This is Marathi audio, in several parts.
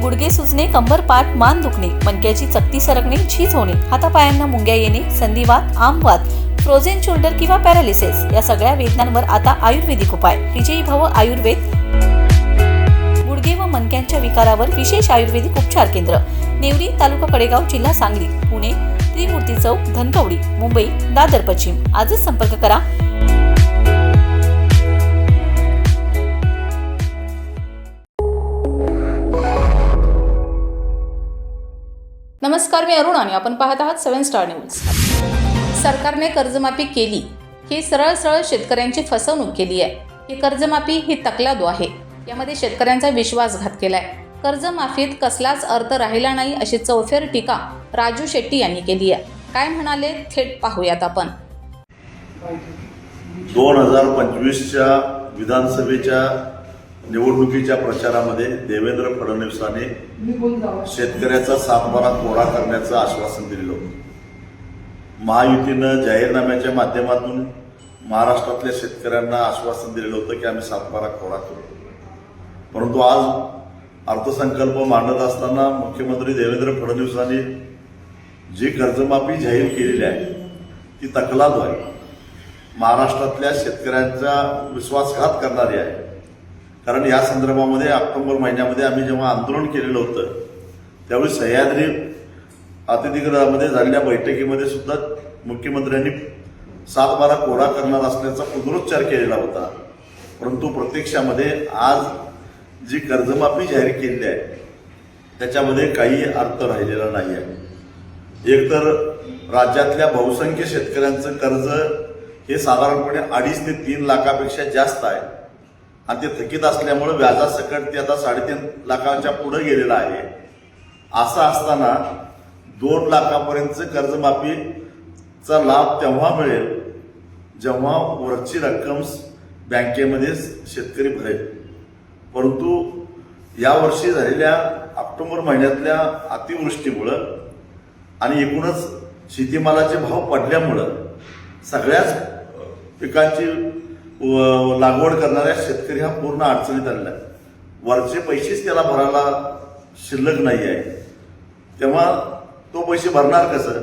गुडघे सुजणे, कंबर पाठ मान दुखणे, मणक्याची चकती सरकणे, झीज होणे, हातापायांना मुंग्या येणे, संधिवात, आमवात, फ्रोझन शोल्डर किंवा पॅरालिसिस या सगळ्या वेदनांवर आता आयुर्वेदिक उपाय. विजयी भव आयुर्वेद. गुडघे व मणक्यांच्या विकारावर विशेष आयुर्वेदिक उपचार केंद्र. नेवरी, तालुका कडेगाव, जिल्हा सांगली. पुणे त्रिमूर्ती चौक, धनकवडी. मुंबई दादर पश्चिम. आजच संपर्क करा. नमस्कार, मी अरुण आणि आपण पाहत आहात 7 स्टार न्यूज. सरकारने कर्जमाफी केली, ही सरळ शेतकऱ्यांची फसवणूक केली आहे. ही कर्जमाफी ही तकलादू आहे. यामध्ये शेतकऱ्यांचा विश्वासघात केलाय. कर्जमाफीत कसलाच अर्थ राहिला नाही अशी चौफेर टीका राजू शेट्टी यांनी केली आहे. काय म्हणाले थेट पाहूयात आपण. 2025च्या विधानसभेच्या निवडणुकीच्या प्रचारामध्ये देवेंद्र फडणवीसांनी शेतकऱ्याचा सातबारा कोरा करण्याचं आश्वासन दिलेलं होतं. महायुतीनं जाहीरनाम्याच्या माध्यमातून महाराष्ट्रातल्या शेतकऱ्यांना आश्वासन दिलेलं होतं की आम्ही सातबारा कोरा करू. परंतु आज अर्थसंकल्प मांडत असताना मुख्यमंत्री देवेंद्र फडणवीसांनी जी कर्जमाफी जाहीर केलेली आहे ती तकलादू आहे. महाराष्ट्रातल्या शेतकऱ्यांचा विश्वासघात करणारी आहे. कारण या संदर्भामध्ये ऑक्टोबर महिन्यामध्ये आम्ही जेव्हा आंदोलन केलेलं होतं त्यावेळी सह्याद्री अतिथीगृहामध्ये झालेल्या बैठकीमध्ये सुद्धा मुख्यमंत्र्यांनी सातबारा कोरा करणार असल्याचा पुनरुच्चार केलेला होता. परंतु प्रत्यक्षामध्ये आज जी कर्जमाफी जाहीर केलेली आहे त्याच्यामध्ये काही अर्थ राहिलेला नाही आहे. एकतर राज्यातल्या बहुसंख्य शेतकऱ्यांचं कर्ज हे साधारणपणे 2.5 ते 3 लाखापेक्षा जास्त आहे आणि ते थकीत असल्यामुळे व्याजासकट ते आता 3.5 लाखाच्या पुढे गेलेलं आहे. असं असताना 2 लाखापर्यंतचं कर्जमाफीचा लाभ तेव्हा मिळेल जेव्हा वरची रक्कम बँकेमध्ये शेतकरी भरेल. परंतु यावर्षी झालेल्या ऑक्टोबर महिन्यातल्या अतिवृष्टीमुळं आणि एकूणच शेतीमालाचे भाव पडल्यामुळं सगळ्याच पिकांची लागवड करणाऱ्या शेतकरी हा पूर्ण अडचणीत आलेला आहे. वरचे पैसेच त्याला भरायला शिल्लक नाही आहे. तेव्हा तो पैसे भरणार कसं?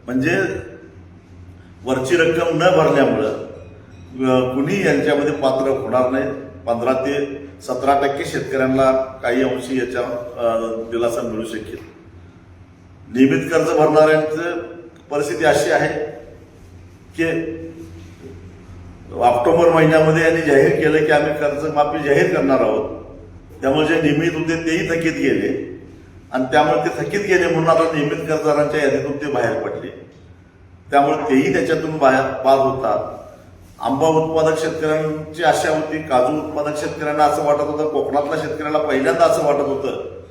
म्हणजे वरची रक्कम न भरल्यामुळं कुणी यांच्यामध्ये पात्र होणार नाही. 15 ते 17% शेतकऱ्यांना काही अंशी याच्या दिलासा मिळू शकेल. नियमित कर्ज भरणाऱ्यांची परिस्थिती अशी आहे की ऑक्टोबर महिन्यामध्ये यांनी जाहीर केलं की आम्ही कर्जमाफी जाहीर करणार आहोत. त्यामुळे जे नियमित होते तेही थकीत गेले आणि त्यामुळे ते थकीत गेले म्हणून आता नियमित कर्जदारांच्या यादीतून ते बाहेर पडले. त्यामुळे तेही त्याच्यातून बाहेर बाद होतात. आंबा उत्पादक शेतकऱ्यांची आशा होती, काजू उत्पादक शेतकऱ्यांना असं वाटत होतं, कोकणातल्या शेतकऱ्याला पहिल्यांदा असं वाटत होतं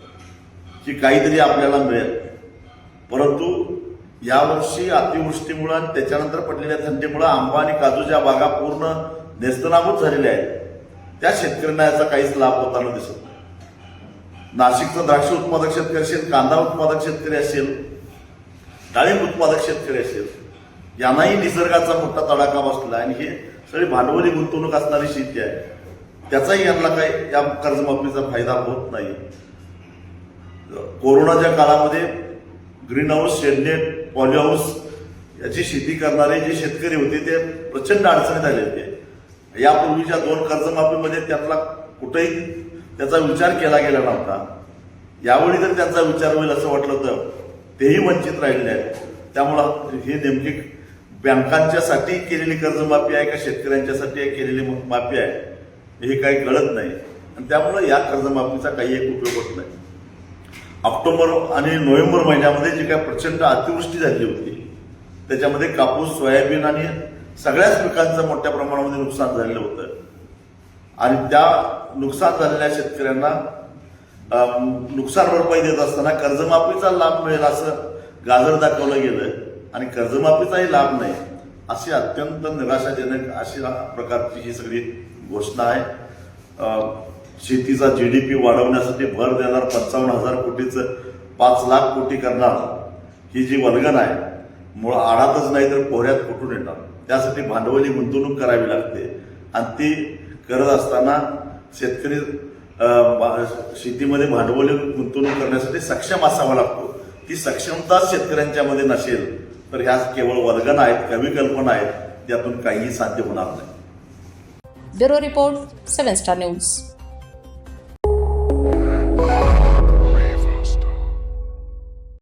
की काहीतरी आपल्याला मिळेल. परंतु यावर्षी अतिवृष्टीमुळे आणि त्याच्यानंतर पडलेल्या थंडीमुळे आंबा आणि काजूच्या बागा पूर्ण नेस्तनाबूत झालेल्या आहेत. त्या शेतकऱ्यांना याचा काहीच लाभ होताना दिसत नाही. नाशिकचा द्राक्ष उत्पादक शेतकरी असेल, कांदा उत्पादक शेतकरी असेल, डाळिंब उत्पादक शेतकरी असेल, यांनाही निसर्गाचा मोठा तडाखा बसला आणि हे सगळी भांडवली गुंतवणूक असणारी शेती आहे. त्याचाही यांना काही या कर्जमाफीचा फायदा होत नाही. कोरोनाच्या काळामध्ये green house, shade net, poly house याची शेती करणारे जे शेतकरी होते ते प्रचंड अडचणीत आले होते. यापूर्वीच्या 2 कर्जमाफीमध्ये त्यांना कुठेही त्याचा विचार केला गेला नव्हता. यावेळी जर त्यांचा विचार होईल असं वाटलं होतं तेही वंचित राहिले आहेत. त्यामुळं हे नेमकी बँकांच्यासाठी केलेली कर्जमाफी आहे का शेतकऱ्यांच्यासाठी केलेली माफी आहे हे काही कळत नाही आणि त्यामुळे या कर्जमाफीचा काही एक उपयोग होत नाही. ऑक्टोबर आणि नोव्हेंबर महिन्यामध्ये जी काय प्रचंड अतिवृष्टी झाली होती त्याच्यामध्ये कापूस, सोयाबीन आणि सगळ्याच पिकांचं मोठ्या प्रमाणामध्ये नुकसान झालेलं होतं आणि त्या नुकसान झालेल्या शेतकऱ्यांना नुकसान भरपाई देत असताना कर्जमाफीचा लाभ मिळेल असं गाजर दाखवलं गेलं आणि कर्जमाफीचाही लाभ नाही अशी अत्यंत निराशाजनक अशी प्रकारची ही सगळी घोषणा आहे. शेतीचा GDP वाढवण्यासाठी भर देणार 55,000 कोटीचं 5 लाख कोटी करणार ही जी वल्गन आहे मुळे आडातच नाही तर पोहऱ्यात कुठून येणार. त्यासाठी भांडवली गुंतवणूक करावी लागते आणि ती करत असताना शेतकरी शेतीमध्ये भांडवली गुंतवणूक करण्यासाठी सक्षम असावा लागतो. ती सक्षमता शेतकऱ्यांच्यामध्ये नसेल तर ह्या केवळ वल्गना आहेत, कवी कल्पना आहेत, त्यातून काहीही साध्य होणार नाही. Bureau report 7 star news.